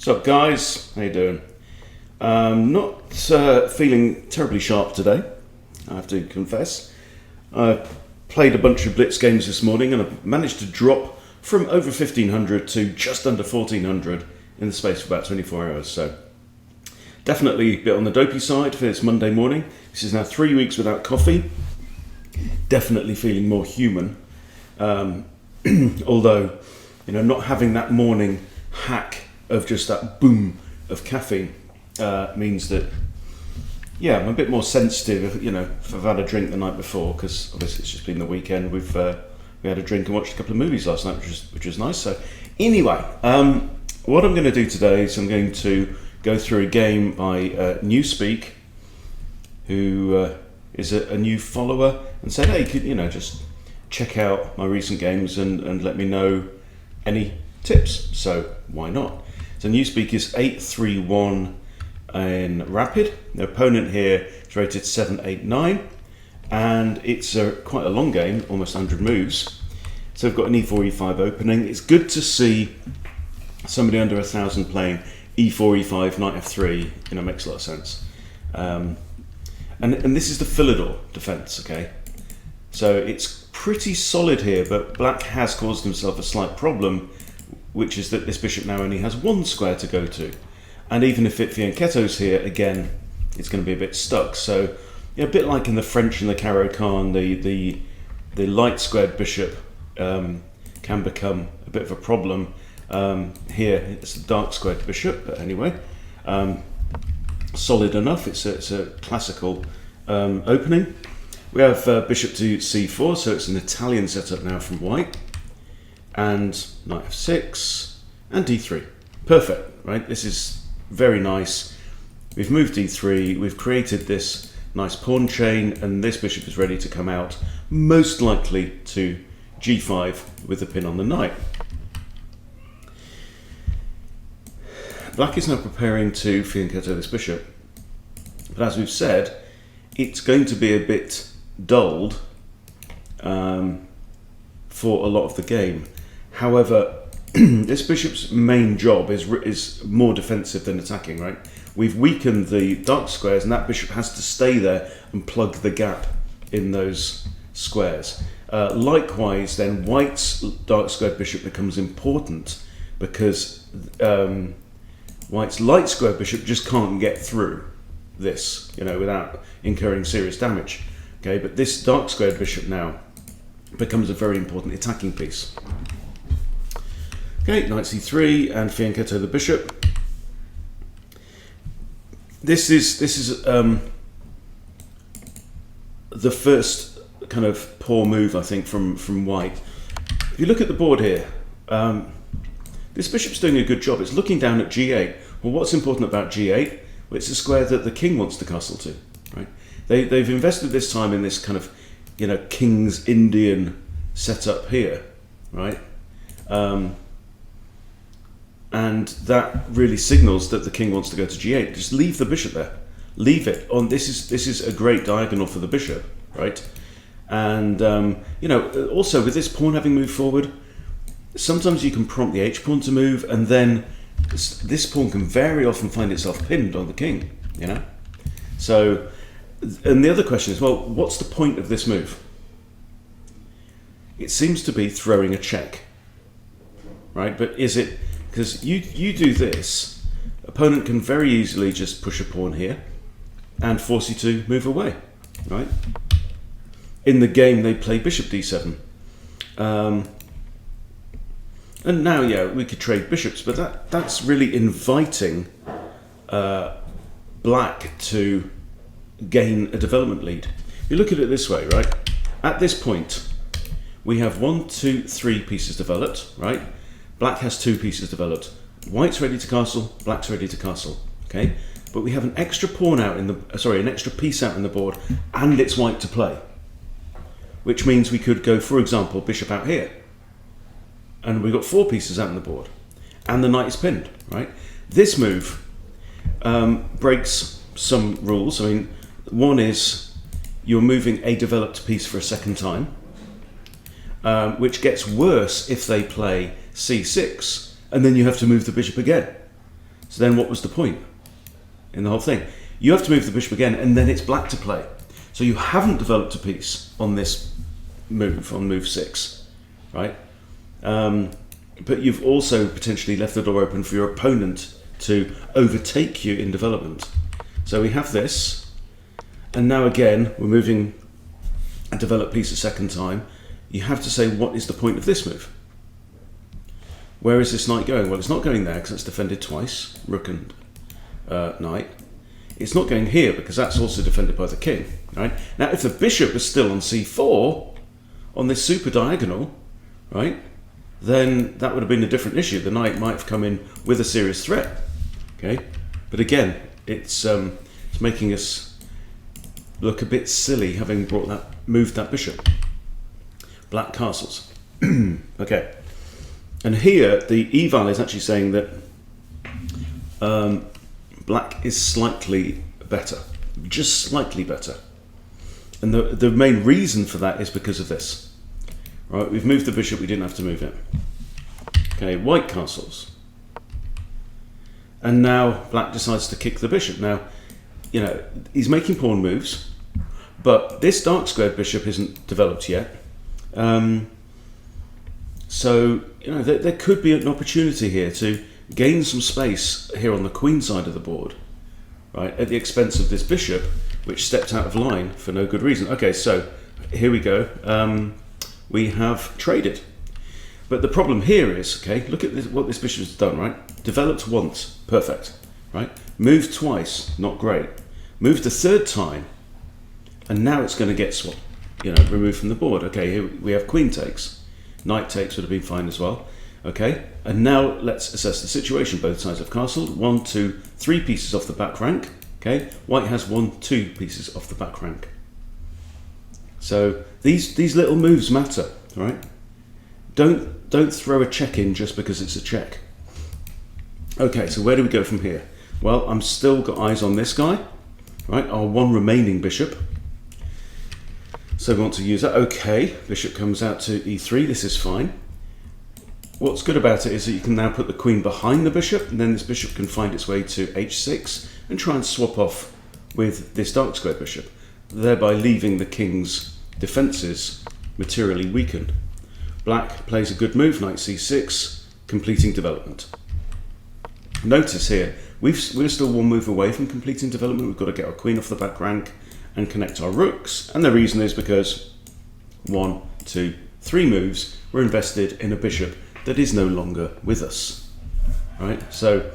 What's up, guys? How you doing? Not feeling terribly sharp today, I have to confess. I played a bunch of Blitz games this morning and I've managed to drop from over 1500 to just under 1400 in the space of about 24 hours. So definitely a bit on the dopey side for this Monday morning. This is now 3 weeks without coffee. Definitely feeling more human. Although, not having that morning hack of just that boom of caffeine means that, I'm a bit more sensitive, if I've had a drink the night before, because obviously it's just been the weekend. We had a drink and watched a couple of movies last night, which was nice. So anyway, what I'm going to do today is I'm going to go through a game by Newspeak, who is a new follower, and said, hey, could just check out my recent games and let me know any tips. So why not? So Newspeak is 8-3-1 in Rapid. The opponent here is rated 7-8-9, and it's quite a long game, almost 100 moves. So we've got an E4, E5 opening. It's good to see somebody under 1,000 playing E4, E5, Knight F3. Makes a lot of sense. And this is the Philidor defense, okay? So it's pretty solid here, but Black has caused himself a slight problem, which is that this bishop now only has one square to go to. And even if Fianchetto's here, again, it's going to be a bit stuck. So, a bit like in the French and the Caro-Kann, the light squared bishop can become a bit of a problem. Here, it's a dark squared bishop, but anyway, solid enough. It's a classical opening. We have bishop to c4, so it's an Italian setup now from white. And knight f6 and d3. Perfect, right? This is very nice. We've moved d3, we've created this nice pawn chain, and this bishop is ready to come out, most likely to g5 with the pin on the knight. Black is now preparing to fianchetto this bishop, but as we've said, it's going to be a bit dulled for a lot of the game. However, this bishop's main job is more defensive than attacking, right? We've weakened the dark squares, and that bishop has to stay there and plug the gap in those squares. Likewise, then white's dark squared bishop becomes important because white's light squared bishop just can't get through this, without incurring serious damage. Okay, but this dark squared bishop now becomes a very important attacking piece. Okay, knight c3 and fianchetto the bishop. This is the first kind of poor move, I think, from white. If you look at the board here, this bishop's doing a good job. It's looking down at g8. Well, what's important about g8? Well, it's a square that the king wants to castle to, right? They've invested this time in this kind of, King's Indian setup here, right? And that really signals that the king wants to go to g8. Just leave the bishop there. Leave it on. This is a great diagonal for the bishop, right? And also with this pawn having moved forward, sometimes you can prompt the h-pawn to move, and then this pawn can very often find itself pinned on the king. So, and the other question is, well, what's the point of this move? It seems to be throwing a check, right? But is it? Because you do this, opponent can very easily just push a pawn here and force you to move away, right? In the game, they play bishop d7. And now, we could trade bishops, but that's really inviting Black to gain a development lead. You look at it this way, right? At this point, we have 1, 2, 3 pieces developed, right? Black has 2 pieces developed. White's ready to castle, Black's ready to castle, okay? But we have an extra pawn out an extra piece out in the board, and it's white to play. Which means we could go, for example, bishop out here. And we've got 4 pieces out on the board. And the knight is pinned, right? This move breaks some rules. I mean, one is you're moving a developed piece for a second time, which gets worse if they play c6, and then you have to move the bishop again. So then what was the point in the whole thing? You have to move the bishop again, and then it's black to play. So you haven't developed a piece on this move, on move 6, right? But you've also potentially left the door open for your opponent to overtake you in development. So we have this, and now again, we're moving a developed piece a second time. You have to say, what is the point of this move? Where is this knight going? Well, it's not going there because it's defended twice, rook and knight. It's not going here because that's also defended by the king, right? Now, if the bishop was still on c4, on this super diagonal, right, then that would have been a different issue. The knight might have come in with a serious threat, okay? But again, it's making us look a bit silly having moved that bishop. Black castles. Okay. And here, the eval is actually saying that black is slightly better, just slightly better. And the main reason for that is because of this. Right, we've moved the bishop, we didn't have to move it. Okay, white castles. And now black decides to kick the bishop. Now, you know, he's making pawn moves, but this dark squared bishop isn't developed yet. So, you know, there could be an opportunity here to gain some space here on the queen side of the board, right, at the expense of this bishop, which stepped out of line for no good reason. Okay, so here we go. We have traded. But the problem here is, okay, look at this, what this bishop has done, right? Developed once, perfect, right? Moved twice, not great. Moved a third time, and now it's going to get removed from the board. Okay, here we have queen takes. Knight takes would have been fine as well. Okay, and now let's assess the situation. Both sides have castled. 1, 2, 3 pieces off the back rank. Okay, white has 1, 2 pieces off the back rank. So these little moves matter, right? Don't throw a check in just because it's a check. Okay, so where do we go from here? Well, I'm still got eyes on this guy, right? Our one remaining bishop. So we want to use that. Okay, bishop comes out to e3. This is fine. What's good about it is that you can now put the queen behind the bishop, and then this bishop can find its way to h6 and try and swap off with this dark square bishop, thereby leaving the king's defences materially weakened. Black plays a good move, knight c6, completing development. Notice here, we're still one move away from completing development. We've got to get our queen off the back rank and connect our rooks, and the reason is because 1, 2, 3 moves we're invested in a bishop that is no longer with us, right? So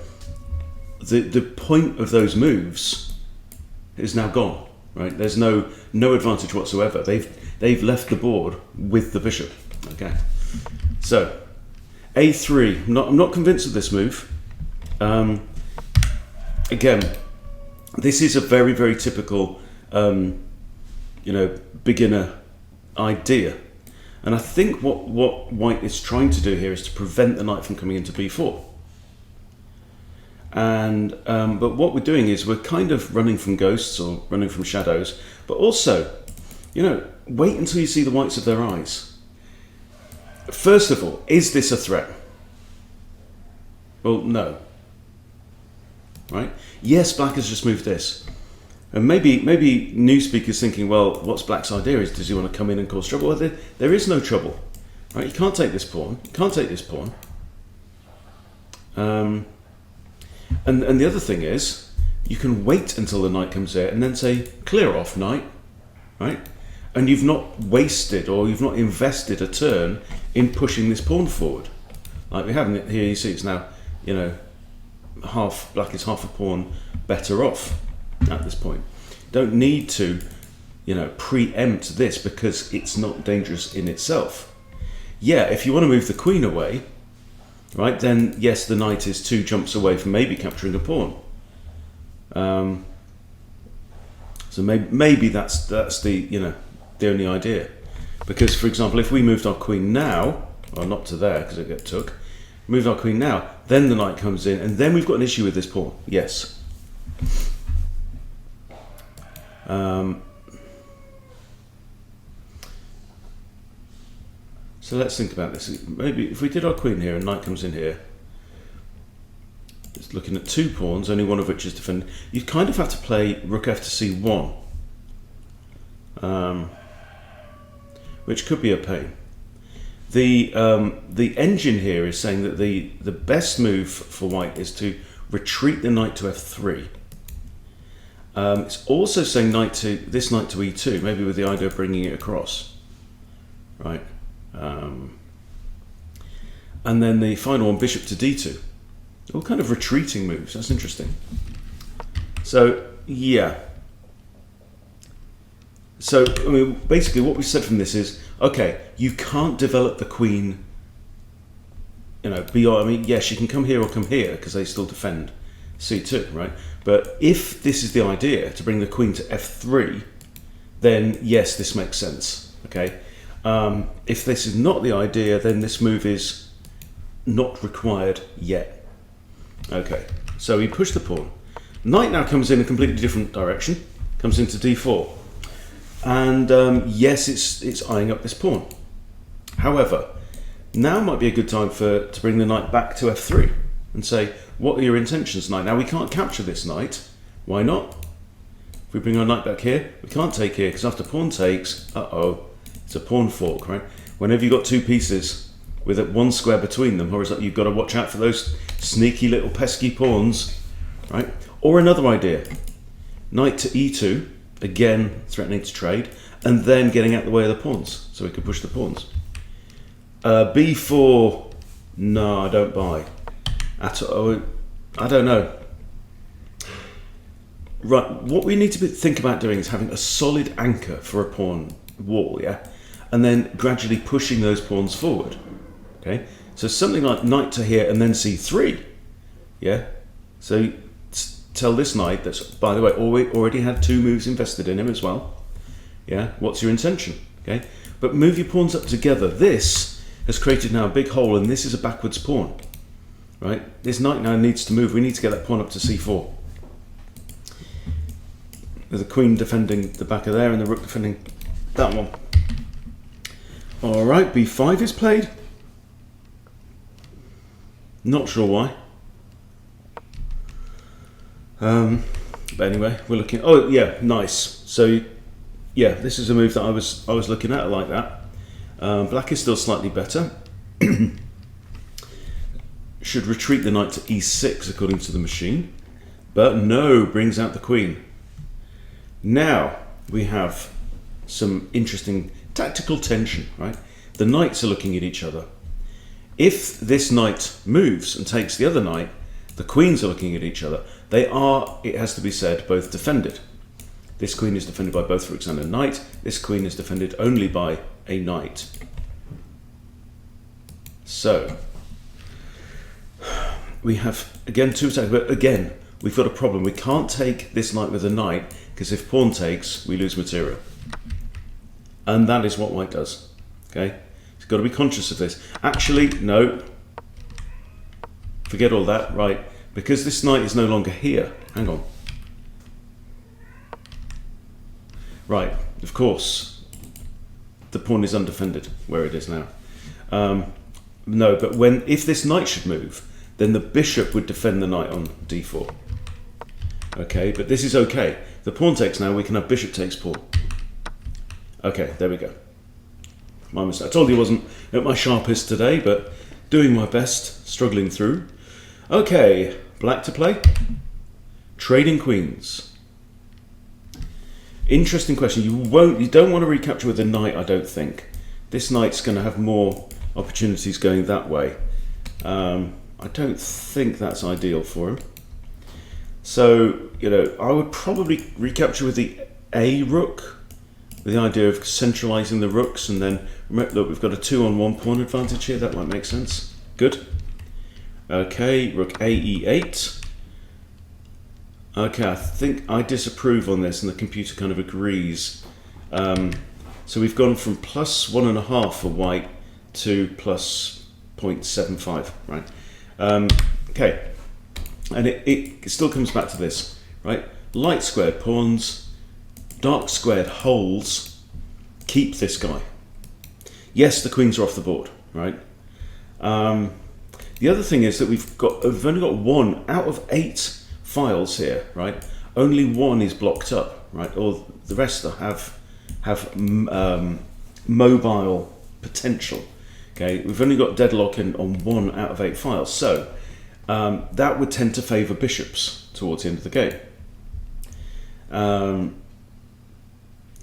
the point of those moves is now gone, right? There's no advantage whatsoever. They've left the board with the bishop. Okay, so a3. I'm not convinced of this move. Again, this is a very, very typical beginner idea, and I think what white is trying to do here is to prevent the knight from coming into b4. And but what we're doing is we're kind of running from ghosts or running from shadows, but also, wait until you see the whites of their eyes. First of all, is this a threat? Well, no. Right? Yes, black has just moved this. And maybe Newspeak thinking, well, what's black's idea is, does he want to come in and cause trouble? Well, there is no trouble. Right? You can't take this pawn. You can't take this pawn. And the other thing is, you can wait until the knight comes there and then say, clear off, knight. Right? And you've not wasted or you've not invested a turn in pushing this pawn forward. Like we haven't here, you see it's now, black is half a pawn better off at this point. Don't need to, preempt this because it's not dangerous in itself. Yeah, if you want to move the queen away, right, then yes, the knight is 2 jumps away from maybe capturing a pawn. So maybe that's the only idea. Because, for example, if we moved our queen now, well, not to there because it get took, moved our queen now, then the knight comes in, and then we've got an issue with this pawn. Yes. So let's think about this. Maybe if we did our queen here and knight comes in here, looking at 2 pawns, only one of which is defended. You kind of have to play rook f to c1, which could be a pain. The engine here is saying that the best move for white is to retreat the knight to f3. It's also saying this knight to e2, maybe with the idea of bringing it across, right? And then the final one, bishop to d2. All kind of retreating moves. That's interesting. So yeah. So I mean, basically, what we said from this is, okay, you can't develop the queen. You know, beyond. I mean, yes, you can come here or come here because they still defend c2, right? But if this is the idea to bring the queen to f3, then yes, this makes sense. Okay. If this is not the idea, then this move is not required yet. Okay, so we push the pawn. Knight now comes in a completely different direction, comes into d4, and yes, it's eyeing up this pawn. However, now might be a good time to bring the knight back to f3 and say, what are your intentions, knight? Now we can't capture this knight. Why not? If we bring our knight back here, we can't take here because after pawn takes, it's a pawn fork, right? Whenever you've got 2 pieces with one square between them, horizontal, you've got to watch out for those sneaky little pesky pawns, right? Or another idea, knight to e2, again threatening to trade, and then getting out the way of the pawns, so we can push the pawns. b4, no, I don't buy. I don't know. Right, what we need to think about doing is having a solid anchor for a pawn wall, yeah? And then gradually pushing those pawns forward. Okay, so something like knight to here and then c3, yeah. So tell this knight that's, by the way, already had 2 moves invested in him as well. Yeah, what's your intention? Okay, but move your pawns up together. This has created now a big hole, and this is a backwards pawn, right? This knight now needs to move. We need to get that pawn up to c4. There's the queen defending the back of there, and the rook defending that one. All right, b5 is played. Not sure why. But anyway, we're looking. Oh yeah, nice. So yeah, this is a move that I was looking at like that. Black is still slightly better. Should retreat the knight to e6 according to the machine, but no, brings out the queen. Now we have some interesting tactical tension, right? The knights are looking at each other. If this knight moves and takes the other knight, the queens are looking at each other. They are, it has to be said, both defended. This queen is defended by both rooks and a knight. This queen is defended only by a knight. So, we have, again, 2 attacks, but again, we've got a problem. We can't take this knight with a knight, because if pawn takes, we lose material. And that is what white does, okay? Got to be conscious of this. Actually, no. Forget all that, right? Because this knight is no longer here. Hang on. Right, of course, the pawn is undefended where it is now. No, but if this knight should move, then the bishop would defend the knight on d4. Okay, but this is okay. The pawn takes now, we can have bishop takes pawn. Okay, there we go. My mistake. I told you I wasn't at my sharpest today, but doing my best, struggling through. Okay, black to play. Trading queens. Interesting question. You don't want to recapture with a knight, I don't think. This knight's going to have more opportunities going that way. I don't think that's ideal for him. So, I would probably recapture with the A rook, with the idea of centralizing the rooks, and then look, we've got a 2-on-1 pawn advantage here. That might make sense. Good. Okay, rook A e8. Okay, I think I disapprove on this, and the computer kind of agrees. So we've gone from plus 1.5 for white to plus 0.75, right? Okay, and it still comes back to this, right? Light squared pawns, dark squared holes, keep this guy. Yes, the queens are off the board, right? The other thing is that we've only got 1 out of 8 files here, right? Only 1 is blocked up, right? Or the rest have mobile potential. Okay, we've only got deadlock on 1 out of 8 files, so that would tend to favour bishops towards the end of the game.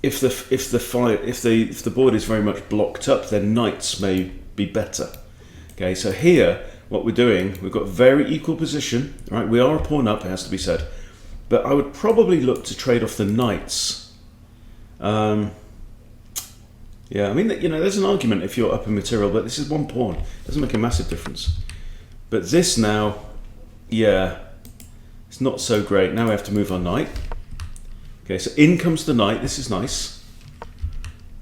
If the board is very much blocked up, then knights may be better. Okay, so here what we're doing, we've got very equal position, right? We are a pawn up, it has to be said, but I would probably look to trade off the knights. Yeah, I mean, there's an argument if you're up in material, but this is 1 pawn. It doesn't make a massive difference. But this now, yeah, it's not so great. Now we have to move our knight. Okay, so in comes the knight. This is nice.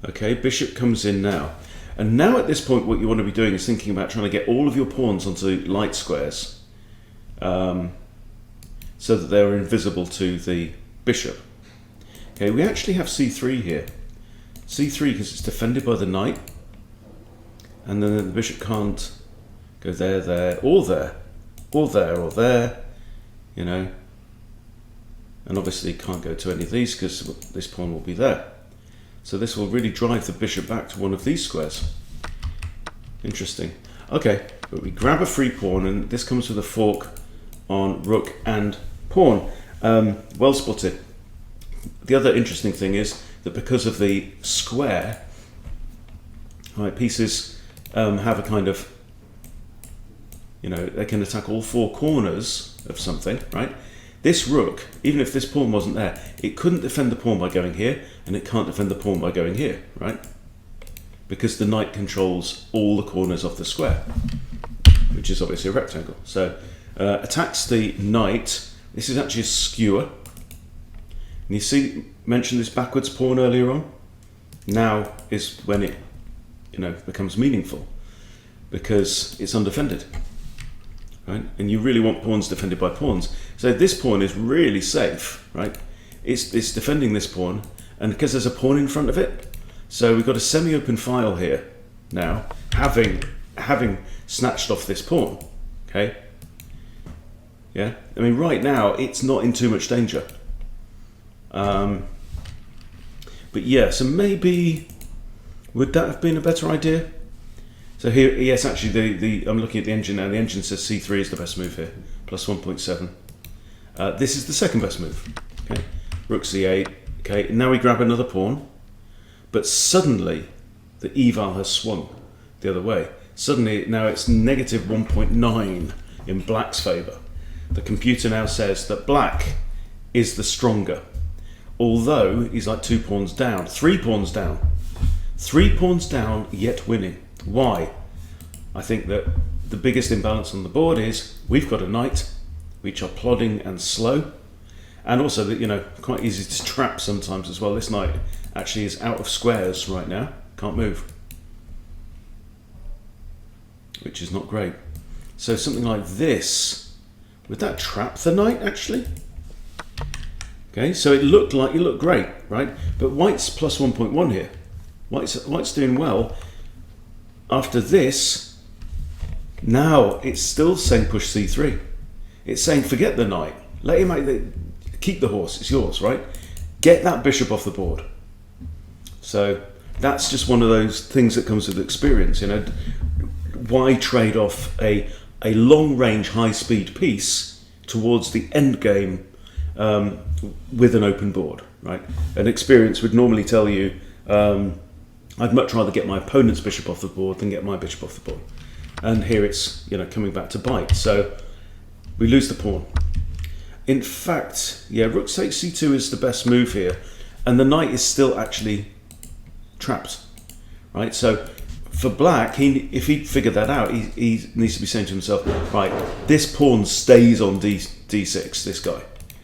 Okay, bishop comes in now. And now at this point, what you want to be doing is thinking about trying to get all of your pawns onto light squares so that they're invisible to the bishop. Okay, we actually have c3 here. c3 because it's defended by the knight. And then the bishop can't go there, or there, or there, or there, And obviously can't go to any of these because this pawn will be there. So this will really drive the bishop back to one of these squares. Interesting. Okay, but we grab a free pawn, and this comes with a fork on rook and pawn. Well spotted. The other interesting thing is that because of the square, right, pieces have a kind of, they can attack all 4 corners of something, right? This rook, even if this pawn wasn't there, it couldn't defend the pawn by going here, and it can't defend the pawn by going here, right? Because the knight controls all the corners of the square, which is obviously a rectangle. So attacks the knight. This is actually a skewer. And you see, mentioned this backwards pawn earlier on. Now is when it, becomes meaningful because it's undefended. Right? And you really want pawns defended by pawns. So this pawn is really safe, right? It's defending this pawn, and because there's a pawn in front of it, so we've got a semi-open file here now, having snatched off this pawn. Okay. Yeah. I mean, right now it's not in too much danger. But yeah, so maybe would that have been a better idea? So here, yes, actually, I'm looking at the engine now. The engine says c3 is the best move here, plus 1.7. This is the second best move. Okay, rook c8. Okay, now we grab another pawn, but suddenly the eval has swung the other way. Suddenly, now it's negative 1.9 in black's favour. The computer now says that black is the stronger, although he's like 2 pawns down, 3 pawns down. 3 pawns down, yet winning. Why? I think that the biggest imbalance on the board is we've got a knight, which are plodding and slow, and also that quite easy to trap sometimes as well. This knight actually is out of squares right now, can't move, which is not great. So something like this, would that trap the knight actually? Okay, so it looked great, right? But white's plus 1.1 here. White's doing well. After this, now it's still saying push c3. It's saying forget the knight. Let him keep the horse. It's yours, right? Get that bishop off the board. So that's just one of those things that comes with experience. Why trade off a long-range, high-speed piece towards the end game with an open board, right? An experience would normally tell you, I'd much rather get my opponent's bishop off the board than get my bishop off the board. And here it's coming back to bite. So we lose the pawn. In fact, yeah, rook takes c2 is the best move here, and the knight is still actually trapped, right? So for black, if he figured that out, he needs to be saying to himself, right, this pawn stays on d6, this guy,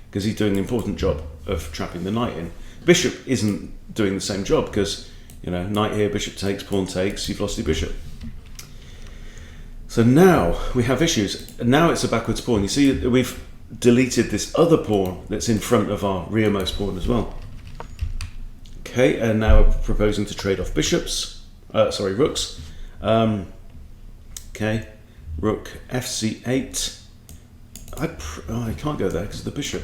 because he's doing an important job of trapping the knight in. Bishop isn't doing the same job because knight here, bishop takes, pawn takes, you've lost your bishop. So now we have issues. Now it's a backwards pawn. You see we've deleted this other pawn that's in front of our rearmost pawn as well. Okay, and now we're proposing to trade off rooks. Okay, Rook fc8. I can't go there because of the bishop.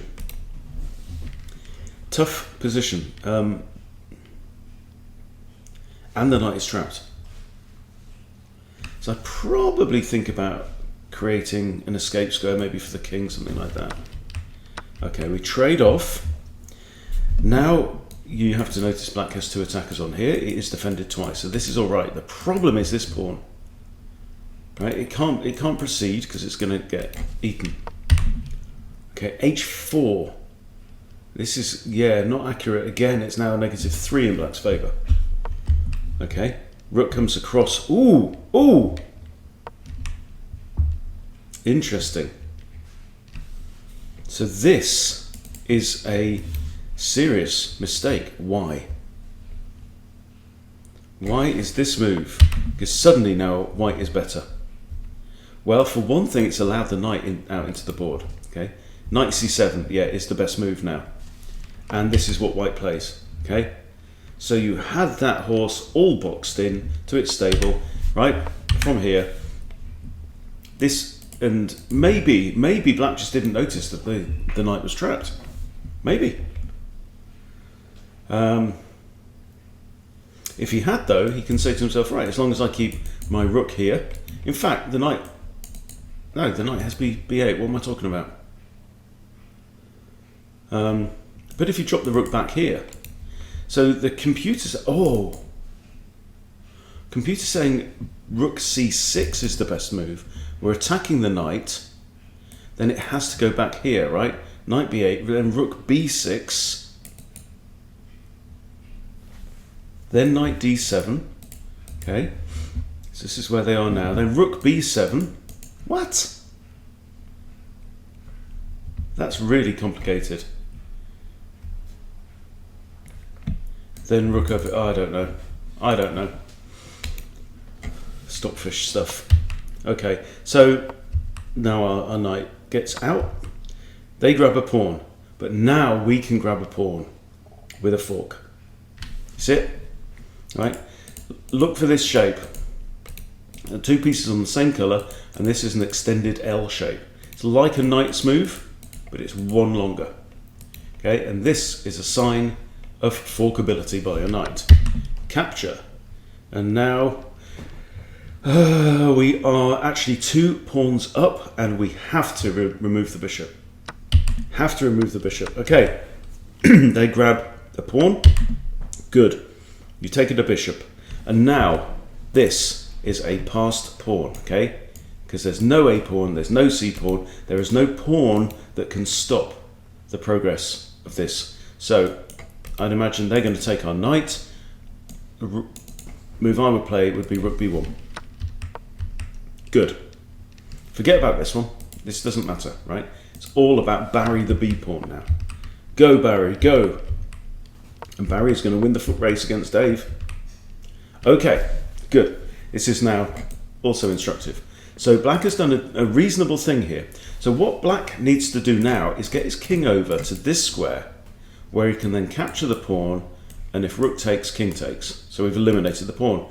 Tough position. And the knight is trapped. So I probably think about creating an escape square, maybe for the king, something like that. Okay, we trade off. Now you have to notice black has 2 attackers on here. It is defended twice, so this is all right. The problem is this pawn. Right, it can't proceed because it's going to get eaten. Okay, h4. This is, yeah, not accurate. Again, it's now a -3 in black's favour. Okay, rook comes across. Ooh, ooh. Interesting. So this is a serious mistake. Why? Why is this move? Because suddenly now white is better. Well, for one thing, it's allowed the knight out into the board. Okay, knight c7, yeah, is the best move now. And this is what white plays. Okay, so you had that horse all boxed in to its stable, right, from here. This, and maybe black just didn't notice that the knight was trapped. Maybe. If he had, though, he can say to himself, right, as long as I keep my rook here. In fact, the knight has b8. What am I talking about? But if you drop the rook back here, so the computer's saying rook c6 is the best move. We're attacking the knight, then it has to go back here, right? Knight b8, then rook b6, then knight d7. Okay, so this is where they are now. Then rook b7. What? That's really complicated. Then rook over. Oh, I don't know. Stockfish stuff. Okay, so now our knight gets out. They grab a pawn, but now we can grab a pawn with a fork. See it? Right? Look for this shape. 2 pieces on the same colour, and this is an extended L shape. It's like a knight's move, but it's 1 longer. Okay, and this is a sign of forkability by your knight. Capture. And now we are actually 2 pawns up, and we have to remove the bishop. Have to remove the bishop. Okay, they grab a pawn. Good. You take it a bishop. And now this is a passed pawn, okay? Because there's no A pawn, there's no C pawn, there is no pawn that can stop the progress of this. So I'd imagine they're going to take our knight. The move I would play would be rook b1. Good. Forget about this one. This doesn't matter, right? It's all about Barry the B pawn now. Go, Barry, go. And Barry is going to win the foot race against Dave. Okay, good. This is now also instructive. So black has done a reasonable thing here. So what black needs to do now is get his king over to this square, where he can then capture the pawn, and if rook takes, king takes. So we've eliminated the pawn.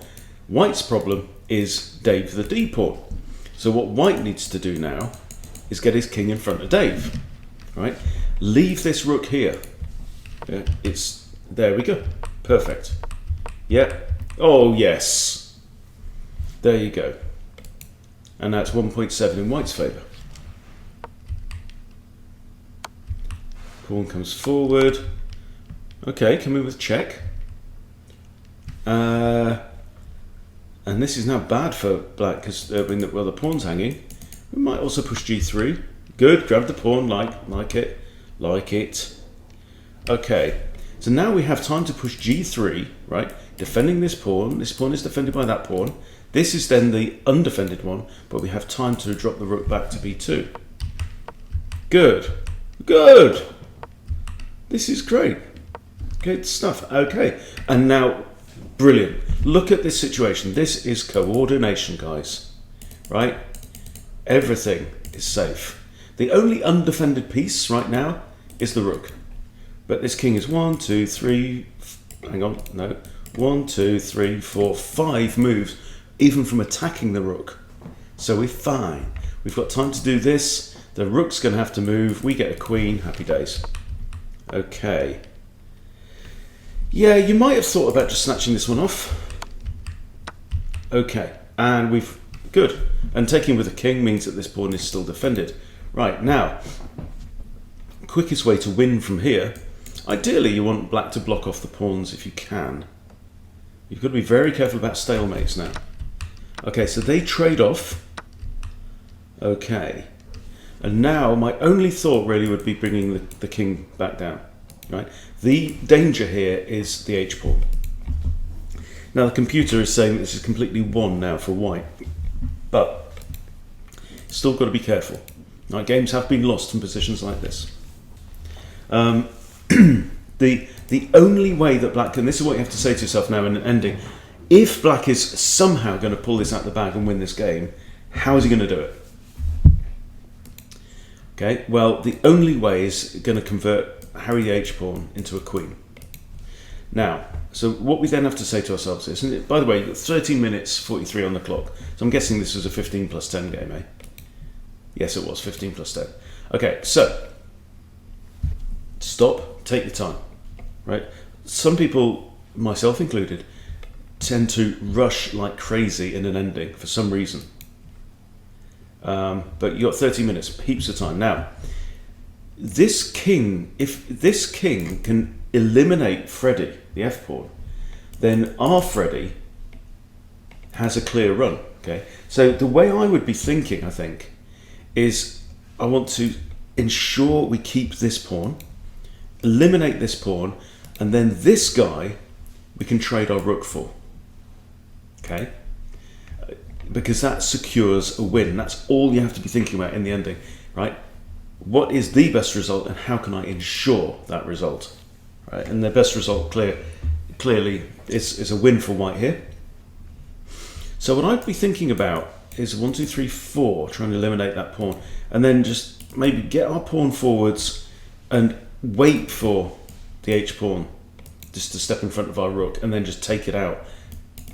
White's problem is Dave the D pawn. So what white needs to do now is get his king in front of Dave. Right? Leave this rook here. Yeah, there we go. Perfect. Yep. Oh yes. There you go. And that's 1.7 in white's favour. Pawn comes forward. Okay, come in with check. And this is now bad for black because well, the pawn's hanging. We might also push g3. Good, grab the pawn, like it. Okay, so now we have time to push g3, right? Defending this pawn. This pawn is defended by that pawn. This is then the undefended one, but we have time to drop the rook back to b2. Good, good. This is great. Good stuff. Okay, and now, brilliant. Look at this situation. This is coordination, guys. Right? Everything is safe. The only undefended piece right now is the rook. But this king is 1, 2, 3, hang on, no. 1, 2, 3, 4, 5 moves, even from attacking the rook. So we're fine. We've got time to do this. The rook's going to have to move. We get a queen. Happy days. Okay. Yeah, you might have thought about just snatching this one off. Okay, and we've... Good. And taking with a king means that this pawn is still defended. Right, now, quickest way to win from here, ideally you want black to block off the pawns if you can. You've got to be very careful about stalemates now. Okay, so they trade off. Okay. And now my only thought really would be bringing the king back down. Right? The danger here is the h-pawn. Now the computer is saying this is completely won now for white. But still got to be careful. Right, games have been lost from positions like this. The only way that black can, this is what you have to say to yourself now in an ending, if black is somehow going to pull this out the bag and win this game, how is he going to do it? Okay, well, the only way is going to convert Harry the h-pawn into a queen. Now, so what we then have to say to ourselves is, and by the way, 13 minutes 43 on the clock, so I'm guessing this was a 15 plus 10 game, eh? Yes, it was 15 plus 10. Okay, so stop, take your time, right? Some people, myself included, tend to rush like crazy in an ending for some reason. But you got 30 minutes, heaps of time. Now, this king, if this king can eliminate Freddie, the f-pawn, then our Freddie has a clear run. Okay, so the way I would be thinking, I think, is I want to ensure we keep this pawn, eliminate this pawn, and then this guy we can trade our rook for. Okay, because that secures a win. That's all you have to be thinking about in the ending, right? What is the best result, and how can I ensure that result? Right, and the best result clearly is a win for white here. So what I'd be thinking about is 1, 2, 3, 4, trying to eliminate that pawn, and then just maybe get our pawn forwards and wait for the h-pawn just to step in front of our rook, and then just take it out.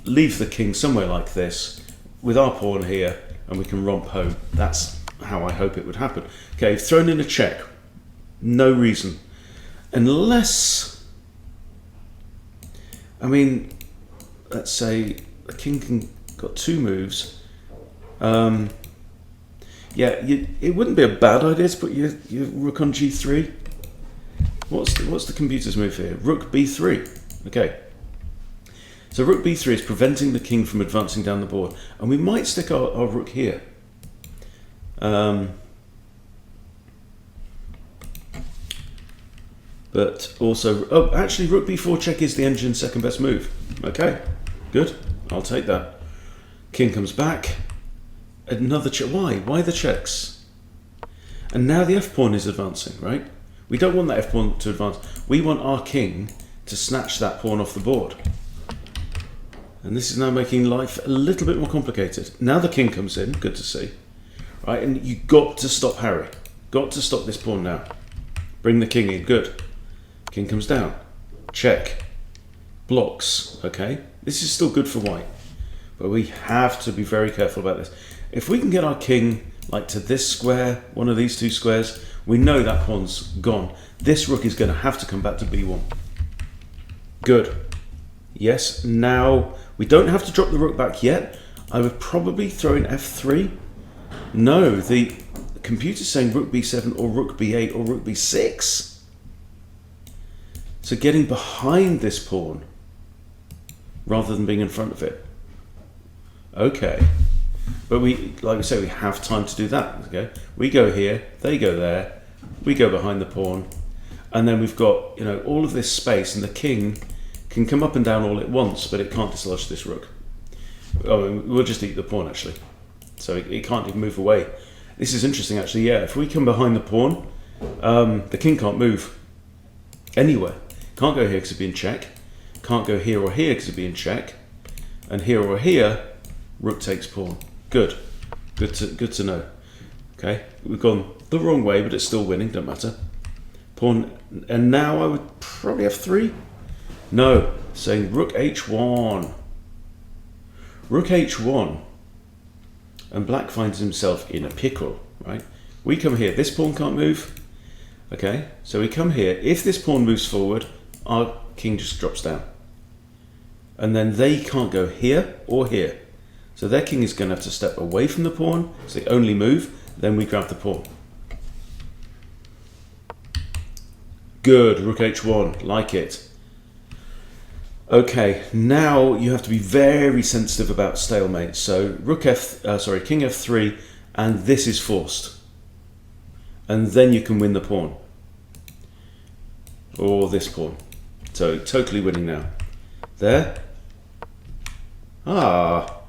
Leave the king somewhere like this with our pawn here, and we can romp home. That's how I hope it would happen. Okay, thrown in a check. No reason. Unless, I mean, let's say the king got 2 moves. Yeah, it wouldn't be a bad idea to put your rook on g3. What's the computer's move here? Rook b3. Okay. So rook b3 is preventing the king from advancing down the board, and we might stick our rook here. But also, oh, actually, rook b4 check is the engine's second best move. Okay, good. I'll take that. King comes back. Another check. Why? Why the checks? And now the f-pawn is advancing, right? We don't want that f-pawn to advance. We want our king to snatch that pawn off the board. And this is now making life a little bit more complicated. Now the king comes in. Good to see. Right, and you got to stop Harry. Got to stop this pawn now. Bring the king in. Good. King comes down. Check. Blocks. Okay. This is still good for white. But we have to be very careful about this. If we can get our king like to this square, one of these 2 squares, we know that pawn's gone. This rook is going to have to come back to b1. Good. Yes, now we don't have to drop the rook back yet. I would probably throw in f3. No, the computer's saying rook b7 or rook b8 or rook b6. So getting behind this pawn rather than being in front of it. Okay. But we, like we say, we have time to do that. Okay. We go here, they go there, we go behind the pawn, and then we've got, you know, all of this space, and the king can come up and down all at once, but it can't dislodge this rook. Oh, we'll just eat the pawn actually. So it can't even move away. This is interesting actually, yeah. If we come behind the pawn, the king can't move anywhere. Can't go here because it'd be in check. Can't go here or here because it'd be in check. And here or here, rook takes pawn. Good. Good to know. Okay, we've gone the wrong way, but it's still winning, don't matter. Pawn, and now I would probably have 3. No, saying rook h1. Rook h1. and black finds himself in a pickle, right? We come here, this pawn can't move, okay? So we come here, if this pawn moves forward, our king just drops down. And then they can't go here or here. So their king is going to have to step away from the pawn, so they only move, then we grab the pawn. Good, rook h1, like it. Okay, now you have to be very sensitive about stalemate. So king f3, and this is forced. And then you can win the pawn. Or this pawn. So totally winning now. There. Ah.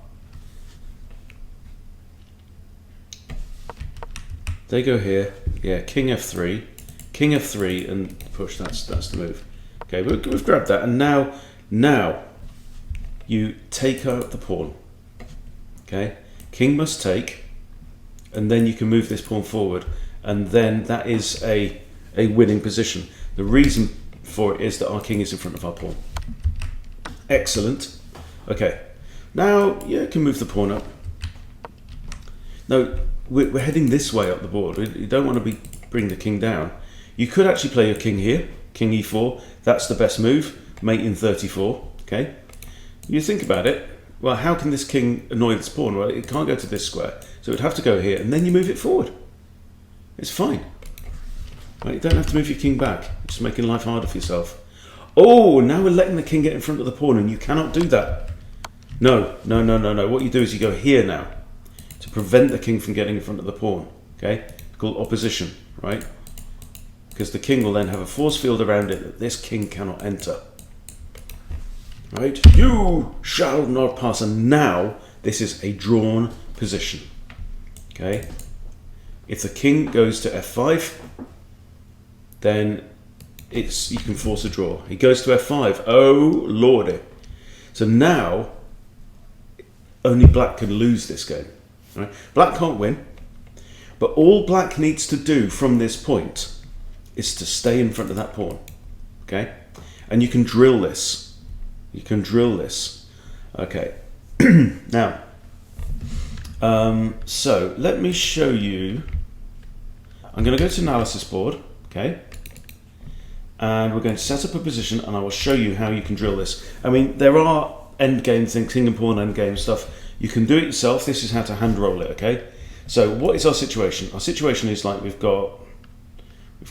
They go here. Yeah, king f3, and push. That's the move. Okay, we've grabbed that, and now you take out the pawn. Okay, king must take, and then you can move this pawn forward, and then that is a winning position. The reason for it is that our king is in front of our pawn. Excellent. Okay, now you can move the pawn up. No, we're heading this way up the board. You don't want to bring the king down. You could actually play your king here, king e4. That's the best move, mate in 34. Okay, you think about it. Well, how can this king annoy this pawn? Well, it can't go to this square, so it would have to go here, and then you move it forward. It's fine. Right, you don't have to move your king back. Just making life harder for yourself. Oh, now we're letting the king get in front of the pawn, and you cannot do that. No. What you do is you go here now to prevent the king from getting in front of the pawn. Okay, it's called opposition, right? Because the king will then have a force field around it that this king cannot enter. Right? You shall not pass. And now this is a drawn position. Okay? If the king goes to f5, then you can force a draw. He goes to f5. Oh lordy. So now only black can lose this game. Right? Black can't win, but all black needs to do from this point is to stay in front of that pawn. Okay? And you can drill this. You can drill this. Okay. Now, so let me show you. I'm going to go to analysis board. Okay. And we're going to set up a position, and I will show you how you can drill this. I mean, there are endgame things, king and pawn endgame stuff. You can do it yourself. This is how to hand roll it. Okay. So what is our situation? Our situation is like we've got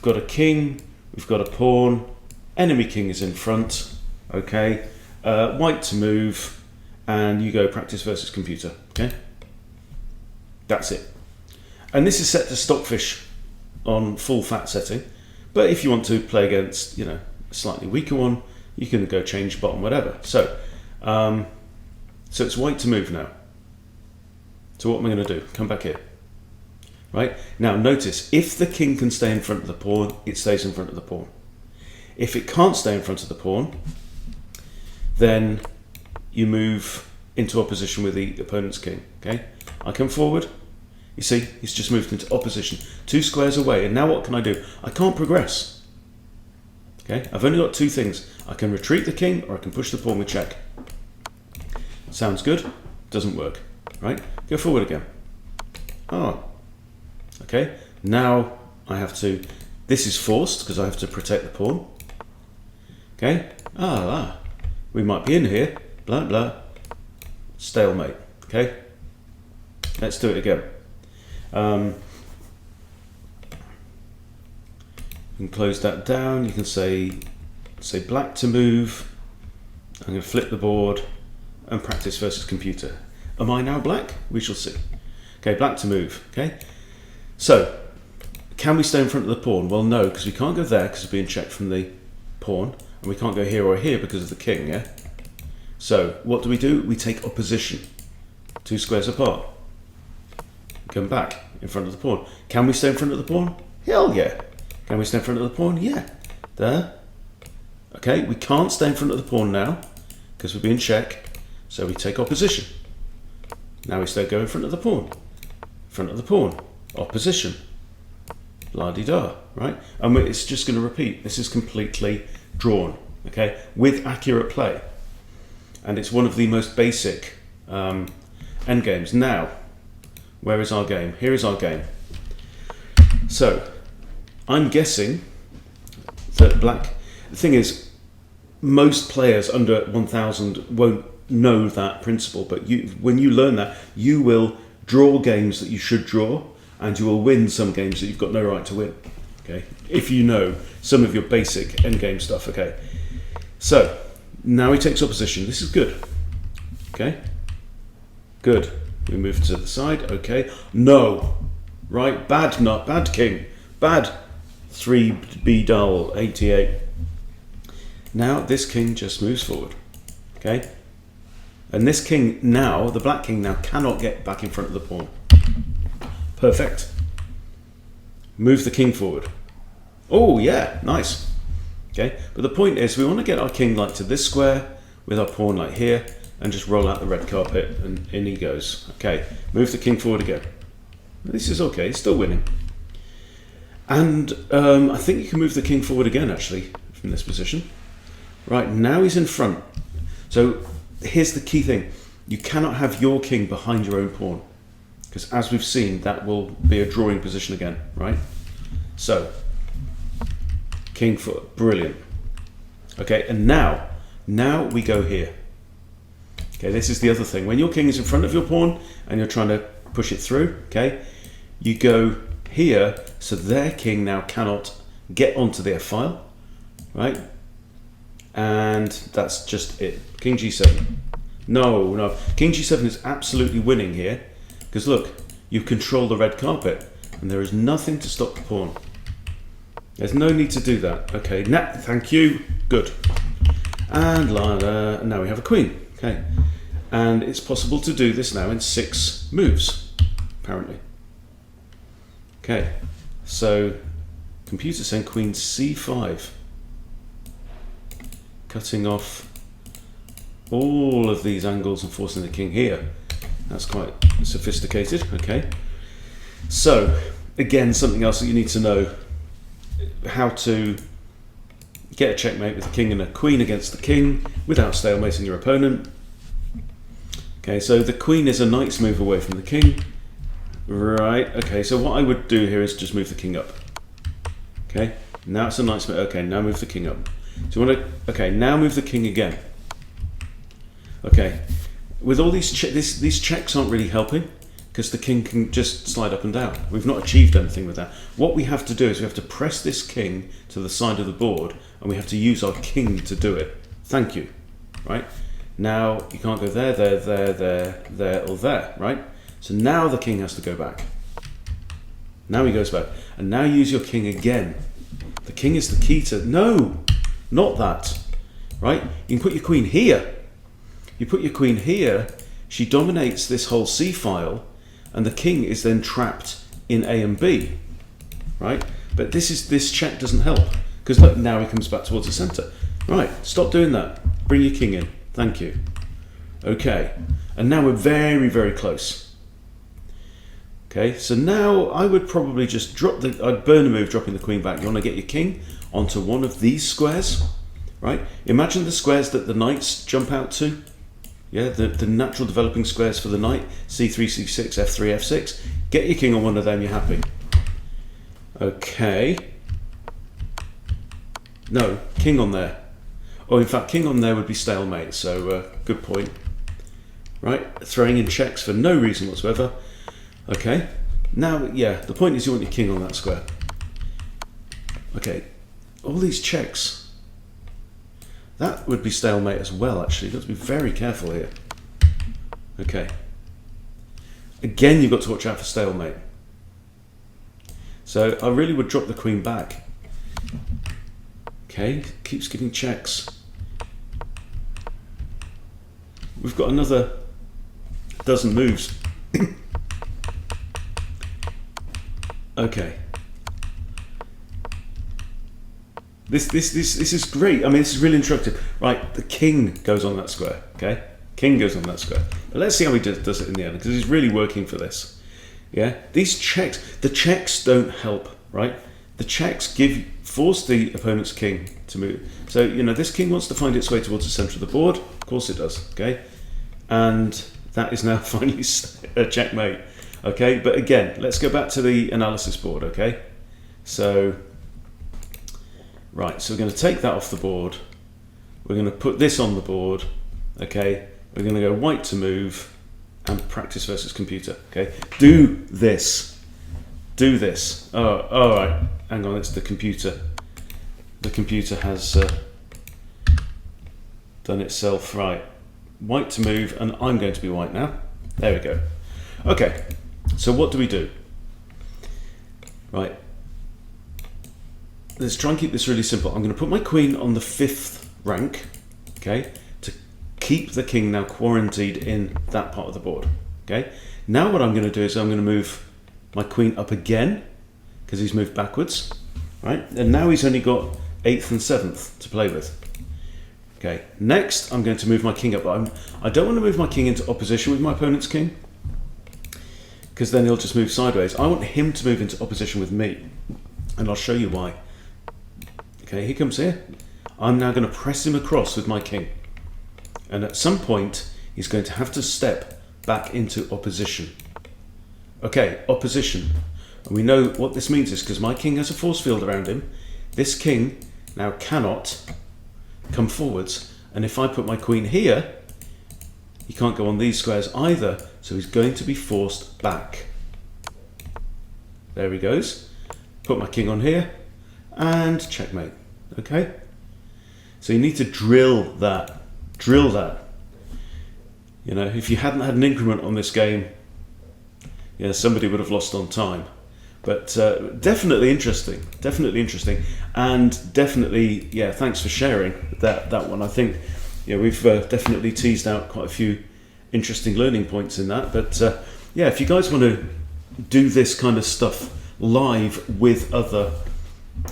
a king, we've got a pawn, enemy king is in front, okay, white to move, and you go practice versus computer, okay? That's it. And this is set to stockfish on full fat setting, but if you want to play against, a slightly weaker one, you can go change bottom, whatever. So it's white to move now. So what am I going to do? Come back here. Right? Now notice, if the king can stay in front of the pawn, it stays in front of the pawn. If it can't stay in front of the pawn, then you move into opposition with the opponent's king. Okay? I come forward. You see, he's just moved into opposition. 2 squares away, and now what can I do? I can't progress. Okay? I've only got 2 things. I can retreat the king, or I can push the pawn with check. Sounds good? Doesn't work. Right? Go forward again. Oh. Okay, now I have to, this is forced because I have to protect the pawn. Okay, we might be in here, blah, blah, stalemate, okay? Let's do it again. You can close that down, you can say black to move. I'm going to flip the board and practice versus computer. Am I now black? We shall see. Okay, black to move, okay? So, can we stay in front of the pawn? Well, no, because we can't go there because we're being checked from the pawn, and we can't go here or here because of the king, yeah? So, what do? We take opposition. 2 squares apart. Come back in front of the pawn. Can we stay in front of the pawn? Hell yeah. Can we stay in front of the pawn? Yeah. There. Okay, we can't stay in front of the pawn now because we're being checked, so we take opposition. Now we go in front of the pawn. In front of the pawn. Opposition, la-di-da, right? And it's just going to repeat. This is completely drawn, okay, with accurate play, and it's one of the most basic endgames. Now, Where is our game? Here is our game. So, I'm guessing that black... The thing is, most players under 1,000 won't know that principle, but when you learn that, you will draw games that you should draw, and you will win some games that you've got no right to win. Okay, if you know some of your basic endgame stuff. Okay, so now he takes opposition. This is good. Okay, good. We move to the side. Okay, no, right, bad, not bad king, bad. 3B dull 88. Now this king just moves forward. Okay, and this king now, the black king now cannot get back in front of the pawn. Perfect. Move the king forward. Oh yeah, nice. Okay, but the point is we want to get our king like to this square with our pawn like here and just roll out the red carpet, and in he goes. Okay, move the king forward again. This is okay, he's still winning. And I think you can move the king forward again actually from this position. Right, now he's in front. So here's the key thing. You cannot have your king behind your own pawn, because as we've seen, that will be a drawing position again, right? So, king foot, brilliant. Okay, and now we go here. Okay, this is the other thing. When your king is in front of your pawn and you're trying to push it through, okay, you go here, so their king now cannot get onto their file, right? And that's just it. King G7. No, King G7 is absolutely winning here, because look, you control the red carpet and there is nothing to stop the pawn. There's no need to do that. Okay, thank you, good. And now we have a queen. Okay, and it's possible to do this now in 6 moves, apparently. Okay, so computer saying queen C5, cutting off all of these angles and forcing the king here. That's quite sophisticated. Okay, so again, something else that you need to know: how to get a checkmate with a king and a queen against the king without stalemating your opponent. Okay, so the queen is a knight's move away from the king. Right, okay, so what I would do here is just move the king up. Okay, now it's a knight's move. Okay, now move the king up. So you want to, okay, now move the king again. Okay, with all these these checks aren't really helping, because the king can just slide up and down. We've not achieved anything with that. What we have to do is we have to press this king to the side of the board, and we have to use our king to do it. Thank you. Right? Now you can't go there, or there, right? So now the king has to go back. Now he goes back. And now use your king again. The king is the key to... No! Not that. Right? You can put your queen here. You put your queen here, she dominates this whole C file, and the king is then trapped in A and B. Right? But this check doesn't help, because look, now he comes back towards the center. Right, stop doing that. Bring your king in. Thank you. Okay. And now we're very, very close. Okay, so now I would probably just I'd burn a move, dropping the queen back. You want to get your king onto one of these squares, right? Imagine the squares that the knights jump out to. Yeah, the natural developing squares for the knight, C3, C6, F3, F6. Get your king on one of them, you're happy. Okay. No, king on there. Oh, in fact, king on there would be stalemate, so good point. Right, throwing in checks for no reason whatsoever. Okay, now, yeah, the point is you want your king on that square. Okay, all these checks. That would be stalemate as well, actually. You've got to be very careful here. Okay. Again, you've got to watch out for stalemate. So I really would drop the queen back. Okay, keeps giving checks. We've got another dozen moves. Okay. This is great. I mean, this is really instructive. Right, the king goes on that square. Okay, king goes on that square. But let's see how he does it in the end, because he's really working for this. Yeah, these checks. The checks don't help. Right, the checks force the opponent's king to move. So you know this king wants to find its way towards the center of the board. Of course it does. Okay, and that is now finally a checkmate. Okay, but again, let's go back to the analysis board, okay? So, right, so we're going to take that off the board. We're going to put this on the board, okay? We're going to go white to move and practice versus computer, okay? Do this. Do this. Oh, all right. Hang on, it's the computer. The computer has done itself right. White to move, and I'm going to be white now. There we go. Okay, so what do we do? Right. Let's try and keep this really simple. I'm going to put my queen on the 5th rank, okay, to keep the king now quarantined in that part of the board, okay? Now what I'm going to do is I'm going to move my queen up again, because he's moved backwards, right? And now he's only got 8th and 7th to play with. Okay, next I'm going to move my king up. I don't want to move my king into opposition with my opponent's king, because then he'll just move sideways. I want him to move into opposition with me, and I'll show you why. Okay, he comes here. I'm now going to press him across with my king, and at some point he's going to have to step back into opposition. Okay, opposition. And we know what this means is because my king has a force field around him, this king now cannot come forwards, and if I put my queen here, he can't go on these squares either, so he's going to be forced back. There he goes. Put my king on here, and checkmate. Okay? So you need to drill that. Drill that. You know, if you hadn't had an increment on this game, yeah, somebody would have lost on time. But definitely interesting, and definitely, yeah, thanks for sharing that one. I think, yeah, we've definitely teased out quite a few interesting learning points in that. But yeah, if you guys want to do this kind of stuff live with other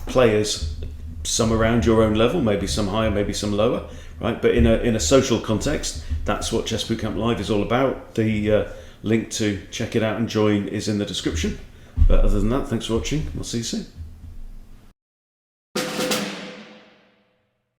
players, some around your own level, maybe some higher, maybe some lower, right? But in a social context, that's what Chess Bootcamp Live is all about. The link to check it out and join is in the description. But other than that, thanks for watching. We'll see you soon.